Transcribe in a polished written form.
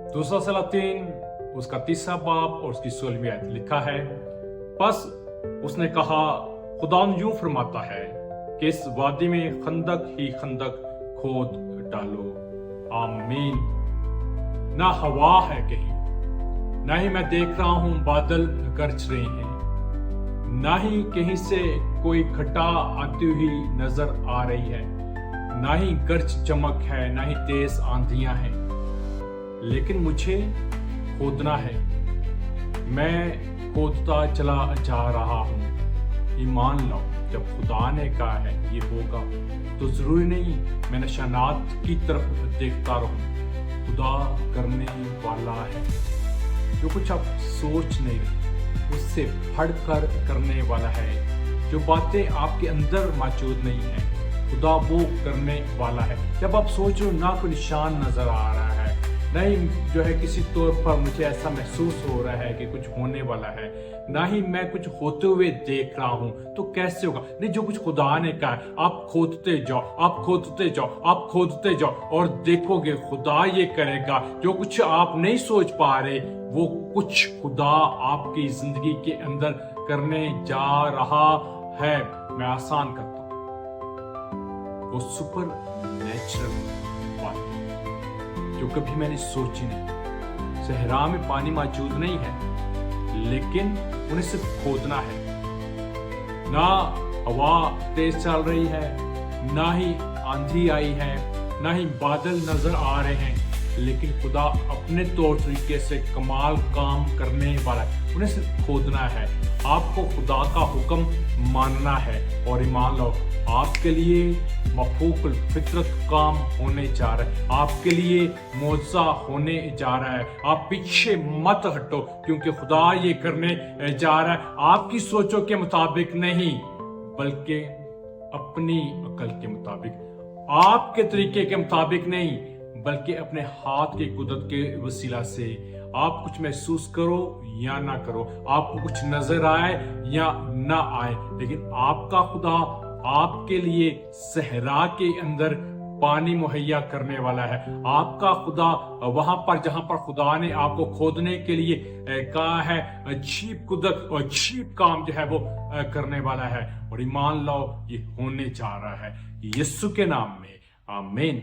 दूसरा सलातीन उसका 3 बाब और उसकी 16वीं आयत लिखा है, बस उसने कहा, खुदा यूं फरमाता है कि इस वादी में खंदक ही खंदक खोद डालो। आमीन। ना हवा है कहीं, ना ही मैं देख रहा हूं बादल गरज रहे हैं, ना ही कहीं से कोई घटा आती हुई नजर आ रही है, ना ही गरज चमक है, ना ही तेज आंधियां हैं। लेकिन मुझे खोदना है, मैं खोदता चला जा रहा हूं। ईमान लो, जब खुदा ने कहा है ये होगा तो जरूरी नहीं मैं निशानात की तरफ देखता रहूं। खुदा करने वाला है, जो कुछ आप सोच नहीं रहे उससे बढ़कर करने वाला है। जो बातें आपके अंदर मौजूद नहीं है, खुदा वो करने वाला है। जब आप सोच रहे हो ना कोई निशान नजर आ रहा है, नहीं जो है किसी तौर पर मुझे ऐसा महसूस हो रहा है कि कुछ होने वाला है, ना ही मैं कुछ होते हुए देख रहा हूं, तो कैसे होगा? नहीं, जो कुछ खुदा ने कहा है, आप खोदते जाओ, आप खोदते जाओ, आप खोदते जाओ और देखोगे खुदा ये करेगा। जो कुछ आप नहीं सोच पा रहे वो कुछ खुदा आपकी जिंदगी के अंदर करने जा रहा है। मैं आसान करता हूं, वो सुपर नेचुरल बात जो कभी मैंने सोची नहीं। सहरा में पानी मौजूद नहीं है, लेकिन उन्हें सिर्फ खोदना है। ना हवा तेज चल रही है, ना ही आंधी आई है, ना ही बादल नजर आ रहे हैं, लेकिन खुदा अपने तौर तरीके से कमाल काम करने वाला है। उन्हें सिर्फ खोदना है। आपको खुदा का हुक्म मानना है और ईमान लो, आपके लिए मफूकुल फितरत काम होने जा रहा है, आपके लिए मौजा होने जा रहा है। आप पीछे मत हटो, क्योंकि खुदा ये करने जा रहा है। आपकी सोचों के मुताबिक नहीं, बल्कि अपनी अकल के मुताबिक, आपके तरीके के मुताबिक नहीं, बल्कि अपने हाथ की कुदरत के वसीला से। आप कुछ महसूस करो या ना करो, आपको कुछ नजर आए या ना आए, लेकिन आपका खुदा आपके लिए सहरा के अंदर पानी मुहैया करने वाला है। आपका खुदा वहां पर जहां पर खुदा ने आपको खोदने के लिए कहा है, अजीब कुदरत और अजीब काम जो है वो करने वाला है। और ईमान लो, ये होने जा रहा है यीशु के नाम में। आमीन।